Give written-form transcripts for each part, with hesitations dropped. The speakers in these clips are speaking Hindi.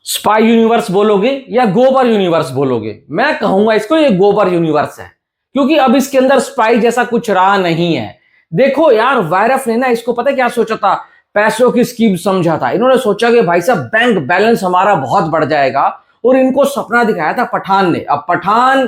स्पाई यूनिवर्स बोलोगे या गोबर यूनिवर्स बोलोगे, मैं कहूंगा इसको ये गोबर यूनिवर्स है, क्योंकि अब इसके अंदर स्पाई जैसा कुछ रहा नहीं है। देखो यार, वायरफ ने ना इसको पता है क्या सोचा था, पैसों की स्कीम समझा था। इन्होंने सोचा कि भाई साहब बैंक बैलेंस हमारा बहुत बढ़ जाएगा, और इनको सपना दिखाया था पठान ने। अब पठान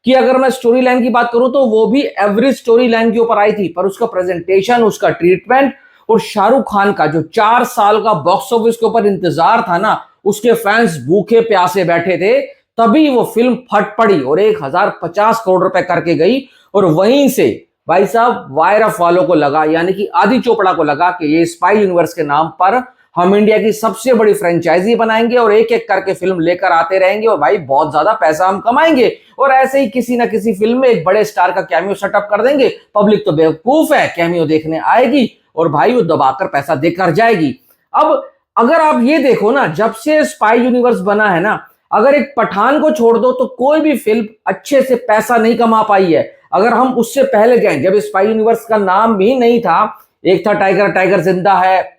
की अगर मैं स्टोरी लाइन की बात करूं तो वो भी एवरेज स्टोरी लाइन के ऊपर आई थी, पर उसका प्रेजेंटेशन, उसका ट्रीटमेंट और शाहरुख खान का जो 4 साल का बॉक्स ऑफिस के ऊपर इंतजार था ना, उसके फैंस भूखे प्यासे बैठे थे, तभी वो फिल्म फट पड़ी और 1050 करोड़ रुपए करके गई। और वहीं से भाई साहब वायरफ वालों को लगा, यानी कि आदि चोपड़ा को लगा कि ये स्पाई यूनिवर्स के नाम पर हम इंडिया की सबसे बड़ी फ्रेंचाइजी बनाएंगे और एक एक करके फिल्म लेकर आते रहेंगे, और भाई बहुत ज्यादा पैसा हम कमाएंगे। और ऐसे ही किसी ना किसी फिल्म में एक बड़े स्टार का कैमियो सेटअप कर देंगे, पब्लिक तो बेवकूफ है, कैमियो देखने आएगी और भाई वो दबाकर पैसा देकर जाएगी। अब अगर आप ये देखो ना, जब से स्पाई यूनिवर्स बना है ना, अगर एक पठान को छोड़ दो तो कोई भी फिल्म अच्छे से पैसा नहीं कमा पाई है। अगर हम उससे पहले जाएं, जब स्पाई यूनिवर्स का नाम भी नहीं था, एक था टाइगर, टाइगर जिंदा है,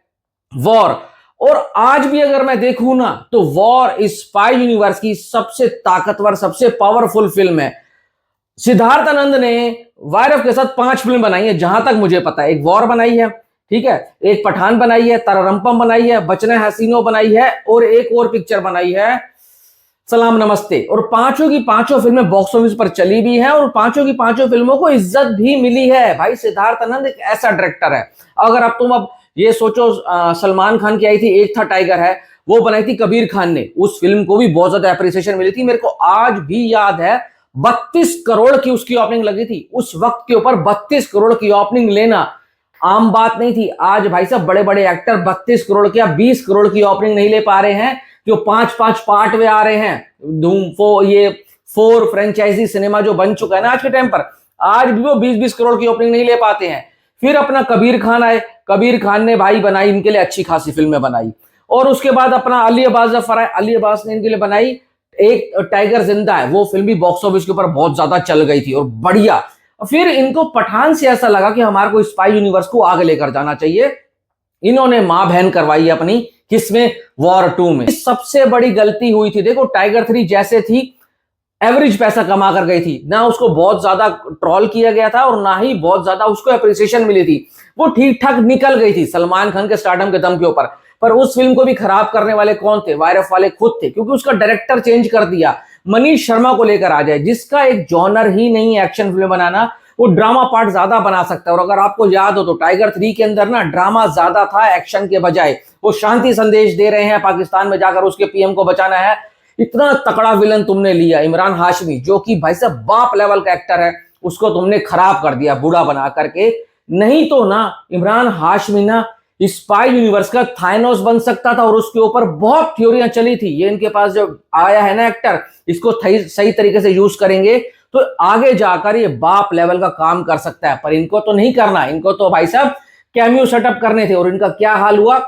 वॉर, और आज भी अगर मैं देखूं ना तो वॉर स्पाई यूनिवर्स की सबसे ताकतवर, सबसे पावरफुल फिल्म है। सिद्धार्थ आनंद ने वायरफ के साथ 5 फिल्म बनाई है जहां तक मुझे पता है। एक वॉर बनाई है, ठीक है, एक पठान बनाई है, तररम्पम बनाई है, बचना हसीनो बनाई है, और एक और पिक्चर बनाई है सलाम नमस्ते। और पांचों की पांचों फिल्में बॉक्स ऑफिस पर चली भी हैं और पांचों की पांचों फिल्मों को इज्जत भी मिली है। भाई सिद्धार्थ आनंद एक ऐसा डायरेक्टर है। अगर अब तुम अब ये सोचो, सलमान खान की आई थी एक था टाइगर है, वो बनाई थी कबीर खान ने, उस फिल्म को भी बहुत ज्यादा एप्रिसिएशन मिली थी। मेरे को आज भी याद है 32 करोड़ की उसकी ओपनिंग लगी थी। उस वक्त के ऊपर 32 करोड़ की ओपनिंग लेना आम बात नहीं थी। आज भाई साहब बड़े बड़े एक्टर 32 करोड़ की या 20 करोड़ की ओपनिंग नहीं ले पा रहे हैं, जो 5-5 पार्ट में आ रहे हैं। धूम ये 4 फ्रेंचाइजी सिनेमा जो बन चुका है ना आज के टाइम पर, आज भी वो 20-20 करोड़ की ओपनिंग नहीं ले पाते हैं। फिर अपना कबीर खान आए, कबीर खान ने भाई बनाई इनके लिए अच्छी खासी फिल्में बनाई, और उसके बाद अपना अली अब्बास जफर आए, अली अब्बास ने इनके लिए बनाई एक टाइगर जिंदा है। वो फिल्म भी बॉक्स ऑफिस के ऊपर बहुत ज्यादा चल गई थी और बढ़िया। फिर इनको पठान से ऐसा लगा कि हमारे को स्पाई यूनिवर्स को आगे लेकर जाना चाहिए, इन्होंने मां बहन करवाई अपनी, किसमें, वॉर 2 में। सबसे बड़ी गलती हुई थी। देखो टाइगर 3 जैसे थी, एवरेज पैसा कमा कर गई थी ना, उसको बहुत ज्यादा ट्रोल किया गया था और ना ही बहुत ज्यादा उसको एप्रिसिएशन मिली थी। वो ठीक ठाक निकल गई थी सलमान खान के स्टारडम के दम के ऊपर। पर उस फिल्म को भी खराब करने वाले कौन थे? वायरफ वाले खुद थे, क्योंकि उसका डायरेक्टर चेंज कर दिया। मनीष शर्मा को लेकर आ जाए, जिसका एक जॉनर ही नहीं है एक्शन फिल्म बनाना, वो ड्रामा पार्ट ज्यादा बना सकता है। और अगर आपको याद हो तो टाइगर 3 के अंदर ना ड्रामा ज्यादा था एक्शन के बजाय। वो शांति संदेश दे रहे हैं, पाकिस्तान में जाकर उसके पीएम को बचाना है। इतना तकड़ा विलन तुमने लिया इमरान हाशमी, जो कि भाई साहब बाप लेवल का एक्टर है, उसको तुमने खराब कर दिया बूढ़ा बना करके। नहीं तो ना इमरान हाशमी ना स्पाई यूनिवर्स का थाइनोस बन सकता था, और उसके ऊपर बहुत थ्योरियां चली थी। ये इनके पास जो आया है ना एक्टर, इसको सही तरीके से यूज करेंगे तो आगे जाकर ये बाप लेवल का काम कर सकता है। पर इनको तो नहीं करना, इनको तो भाई साहब कैमियो सेटअप करने थे, और इनका क्या हाल हुआ,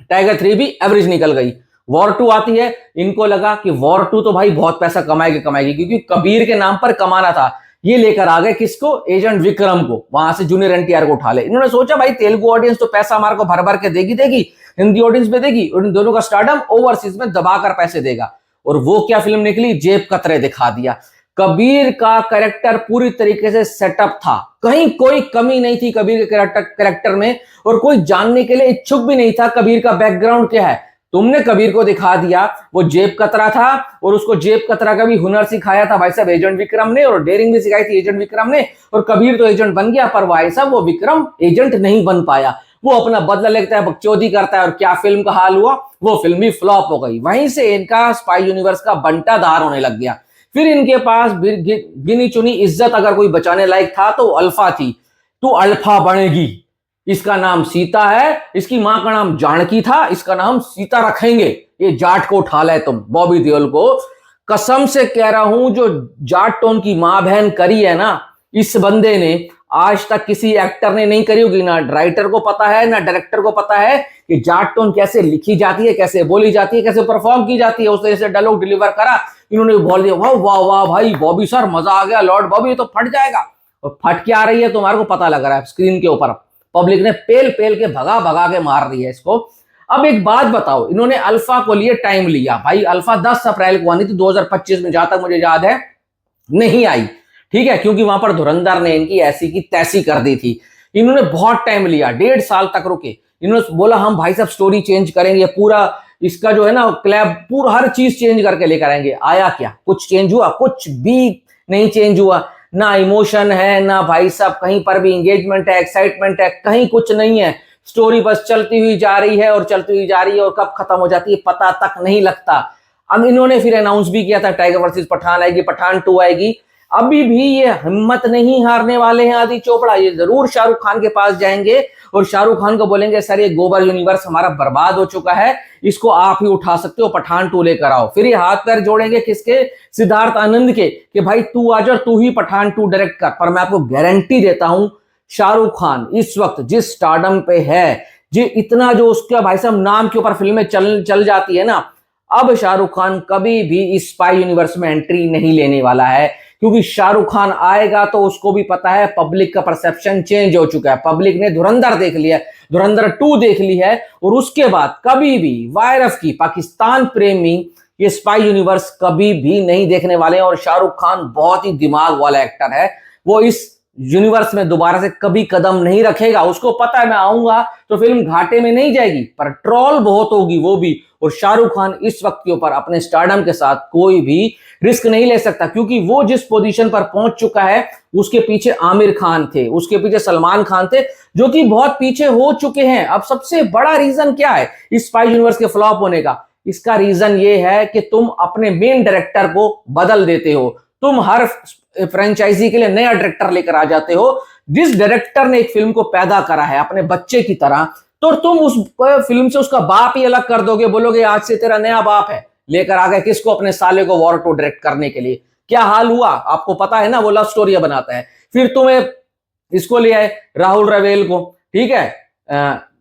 टाइगर 3 भी एवरेज निकल गई। वॉर 2 आती है, इनको लगा कि वॉर 2 तो भाई बहुत पैसा कमाएगी, क्योंकि कबीर के नाम पर कमाना था। ये लेकर आ गए किसको? एजेंट विक्रम को, वहां से जूनियर एनटीआर को उठा ले। इन्होंने सोचा भाई तेलुगु ऑडियंस तो पैसा हमारे को भर भर के देगी, हिंदी ऑडियंस में देगी, और इन दोनों का स्टारडम ओवरसीज में दबाकर पैसे देगा। और वो क्या फिल्म निकली? जेब कतरे दिखा दिया। कबीर का कैरेक्टर पूरी तरीके से सेटअप था, कहीं कोई कमी नहीं थी कबीर के कैरेक्टर में, और कोई जानने के लिए इच्छुक भी नहीं था कबीर का बैकग्राउंड क्या है। तुमने कबीर को दिखा दिया वो जेब कतरा था, और उसको जेब कतरा का भी हुनर सिखाया था भाई साहब एजेंट विक्रम ने, और डेयरिंग भी सिखाई थी एजेंट विक्रम ने। और कबीर तो एजेंट बन गया, पर भाई साहब वो विक्रम एजेंट नहीं बन पाया। वो अपना बदला लेता है, बकचोदी करता है, और क्या फिल्म का हाल हुआ, वो फिल्म भी फ्लॉप हो गई। वहीं से इनका स्पाई यूनिवर्स का बंटाधार होने लग गया। फिर इनके पास गिनी चुनी इज्जत अगर कोई बचाने लायक था तो अल्फा थी। तू अल्फा बनेगी, इसका नाम सीता है, इसकी मां का नाम जानकी था, इसका नाम सीता रखेंगे। ये जाट को उठा ले तुम, बॉबी देओल को। कसम से कह रहा हूं, जो जाट टोन की मां बहन करी है ना इस बंदे ने, आज तक किसी एक्टर ने नहीं करी होगी। ना राइटर को पता है, ना डायरेक्टर को पता है कि जाट टोन कैसे लिखी जाती है, कैसे बोली जाती है, कैसे परफॉर्म की जाती है। उस तरह से डायलॉग डिलीवर करा, इन्होंने बोल दिया वाह वाह वाह भाई बॉबी सर मजा आ गया, लॉर्ड बॉबी तो फट जाएगा। और फट के आ रही है, तुम्हारे को पता लग रहा है स्क्रीन के ऊपर। पब्लिक ने पेल पेल के भगा भगा के मार दिया इसको। अब एक बात बताओ, इन्होंने अल्फा को लिए टाइम लिया भाई, अल्फा 10 अप्रैल को आनी थी 2025 में, जहां तक मुझे याद है नहीं आई, ठीक है, क्योंकि वहां पर धुरंधर ने इनकी ऐसी की तैसी कर दी थी। इन्होंने बहुत टाइम लिया, 1.5 साल तक रुके। इन्होंने बोला हम भाई साहब स्टोरी चेंज करेंगे, पूरा इसका जो है ना क्लैब, पूरा हर चीज चेंज करके लेकर आएंगे। आया क्या? कुछ चेंज हुआ? कुछ भी नहीं चेंज हुआ। ना इमोशन है, ना भाई साहब कहीं पर भी इंगेजमेंट है, एक्साइटमेंट है, कहीं कुछ नहीं है। स्टोरी बस चलती हुई जा रही है और चलती हुई जा रही है, और कब खत्म हो जाती है पता तक नहीं लगता। अब इन्होंने फिर अनाउंस भी किया था टाइगर वर्सेस पठान आएगी, पठान 2 आएगी। अभी भी ये हिम्मत नहीं हारने वाले हैं आदि चोपड़ा, ये जरूर शाहरुख खान के पास जाएंगे और शाहरुख खान को बोलेंगे सर ये गोबर यूनिवर्स हमारा बर्बाद हो चुका है, इसको आप ही उठा सकते हो, पठान 2 लेकर आओ। फिर ये हाथ पैर जोड़ेंगे किसके? सिद्धार्थ आनंद के, कि भाई तू आ जा, तू ही पठान 2 डायरेक्ट कर। पर मैं आपको गारंटी देता हूं, शाहरुख खान इस वक्त जिस स्टारडम पे है, जो इतना जो उसका भाई साहब नाम के ऊपर फिल्में चल जाती है ना, अब शाहरुख खान कभी भी इस स्पाई यूनिवर्स में एंट्री नहीं लेने वाला है। क्योंकि शाहरुख खान आएगा तो उसको भी पता है पब्लिक का परसेप्शन चेंज हो चुका है। पब्लिक ने धुरंधर देख लिया, धुरंधर 2 देख ली है, और उसके बाद कभी भी वायरफ की पाकिस्तान प्रेमी ये स्पाई यूनिवर्स कभी भी नहीं देखने वाले हैं। और शाहरुख खान बहुत ही दिमाग वाला एक्टर है, वो इस यूनिवर्स में दोबारा से कभी कदम नहीं रखेगा। उसको पता है मैं आऊंगा तो फिल्म घाटे में नहीं जाएगी, पर ट्रोल बहुत होगी वो भी। और शाहरुख खान इस वक्त के ऊपर अपने स्टारडम के साथ कोई भी रिस्क नहीं ले सकता, क्योंकि वो जिस पोजीशन पर पहुंच चुका है, उसके पीछे आमिर खान थे, उसके पीछे सलमान खान थे, जो कि बहुत पीछे हो चुके हैं। अब सबसे बड़ा रीजन क्या है इस स्पाई यूनिवर्स के फ्लॉप होने का? इसका रीजन ये है कि तुम अपने मेन डायरेक्टर को बदल देते हो। तुम हर फ्रेंचाइजी के लिए नया डायरेक्टर लेकर आ जाते हो। जिस डायरेक्टर ने एक फिल्म को पैदा करा है अपने बच्चे की तरह, तो तुम उस फिल्म से उसका बाप ही अलग कर दोगे, बोलोगे आज से तेरा नया बाप है। लेकर आ गए किसको? अपने साले को वॉर 2 डायरेक्ट करने के लिए। क्या हाल हुआ आपको पता है ना, वो लव स्टोरी बनाता है। फिर तुम्हें इसको ले आए राहुल रवेल को, ठीक है,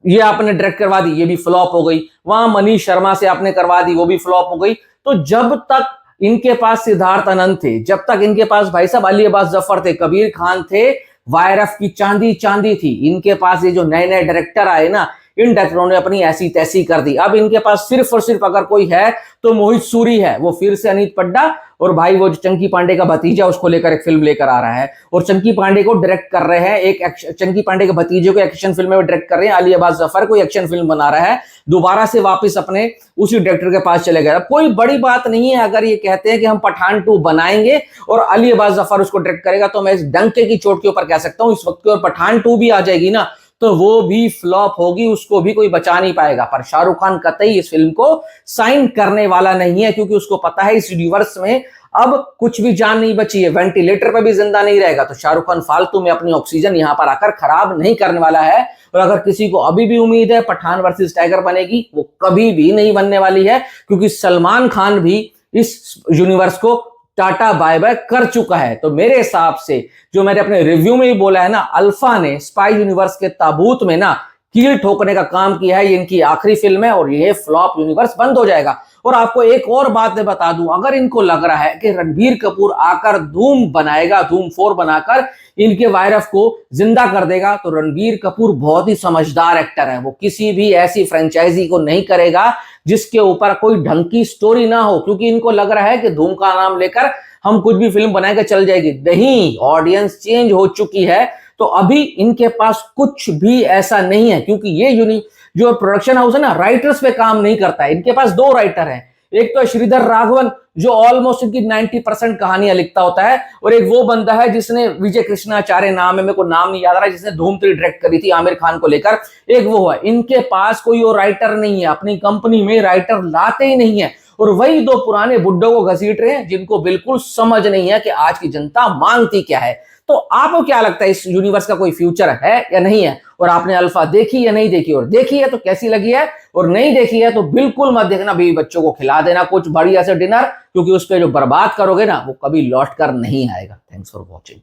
ये आपने डायरेक्ट करवा दी, ये भी फ्लॉप हो गई। वहां मनीष शर्मा से आपने करवा दी, वो भी फ्लॉप हो गई। तो जब तक इनके पास सिद्धार्थ आनंद थे, जब तक इनके पास भाई साहब अली अब्बास जफर थे, कबीर खान थे, वायरफ की चांदी चांदी थी। इनके पास ये जो नए नए डायरेक्टर आए ना, इन डायरेक्टरों ने अपनी ऐसी तैसी कर दी। अब इनके पास सिर्फ और सिर्फ अगर कोई है तो मोहित सूरी है, वो फिर से अनीत पड्डा, और भाई वो जो चंकी पांडे का भतीजा उसको लेकर एक फिल्म लेकर आ रहा है, और चंकी पांडे को डायरेक्ट कर रहे हैं। एक चंकी पांडे के भतीजे को एक्शन फिल्म में डायरेक्ट कर रहे हैं, अली अब्बास जफर को एक्शन फिल्म बना रहा है। दोबारा से वापस अपने उसी डायरेक्टर के पास चले गए। अब कोई बड़ी बात नहीं है अगर ये कहते हैं कि हम पठान 2 बनाएंगे और अली अब्बास जफर उसको डायरेक्ट करेगा, तो मैं इस डंके की चोट के ऊपर कह सकता हूं इस वक्त की, और पठान 2 भी आ जाएगी ना तो वो भी फ्लॉप होगी, उसको भी कोई बचा नहीं पाएगा। पर शाहरुख खान कतई इस फिल्म को साइन करने वाला नहीं है, क्योंकि उसको पता है इस यूनिवर्स में अब कुछ भी जान नहीं बची है, वेंटिलेटर पर भी जिंदा नहीं रहेगा। तो शाहरुख खान फालतू में अपनी ऑक्सीजन यहां पर आकर खराब नहीं करने वाला है। और अगर किसी को अभी भी उम्मीद है पठान वर्सेस टाइगर बनेगी, वो कभी भी नहीं बनने वाली है, क्योंकि सलमान खान भी इस यूनिवर्स को टाटा बाय बाय कर चुका है। तो मेरे हिसाब से जो मैंने अपने रिव्यू में भी बोला है ना, अल्फा ने स्पाई यूनिवर्स के ताबूत में ना कील ठोकने का काम किया है। ये इनकी आखिरी फिल्म है और ये फ्लॉप यूनिवर्स बंद हो जाएगा। और आपको एक और बात मैं बता दूं, अगर इनको लग रहा है कि रणबीर कपूर आकर धूम बनाएगा, धूम 4 बनाकर इनके वायरफ को जिंदा कर देगा, तो रणबीर कपूर बहुत ही समझदार एक्टर है। वो किसी भी ऐसी फ्रेंचाइजी को नहीं करेगा जिसके ऊपर कोई ढंग की स्टोरी ना हो, क्योंकि इनको लग रहा है कि धूम का नाम लेकर हम कुछ भी फिल्म बनाएंगे चल जाएगी। नहीं, ऑडियंस चेंज हो चुकी है। तो अभी इनके पास कुछ भी ऐसा नहीं है, क्योंकि ये जो प्रोडक्शन हाउस है ना, राइटर्स पे काम नहीं करता है। इनके पास 2 राइटर हैं, एक तो श्रीधर राघवन जो ऑलमोस्ट इनकी 90% कहानियां लिखता होता है, और एक वो बंदा है जिसने विजय कृष्णाचार्य नाम है, मेरे को नाम नहीं याद आ रहा, जिसने धूम 3 डायरेक्ट करी थी आमिर खान को लेकर, एक वो है। इनके पास कोई और राइटर नहीं है, अपनी कंपनी में राइटर लाते ही नहीं है, और वही 2 पुराने बुड्ढों को घसीट रहे हैं जिनको बिल्कुल समझ नहीं है कि आज की जनता मांगती क्या है। तो आपको क्या लगता है इस यूनिवर्स का कोई फ्यूचर है या नहीं है? और आपने अल्फा देखी या नहीं देखी, और देखी है तो कैसी लगी है, और नहीं देखी है तो बिल्कुल मत देखना, बीवी बच्चों को खिला देना कुछ बढ़िया से डिनर, क्योंकि उस पर जो बर्बाद करोगे ना वो कभी लौट कर नहीं आएगा। Thanks for watching.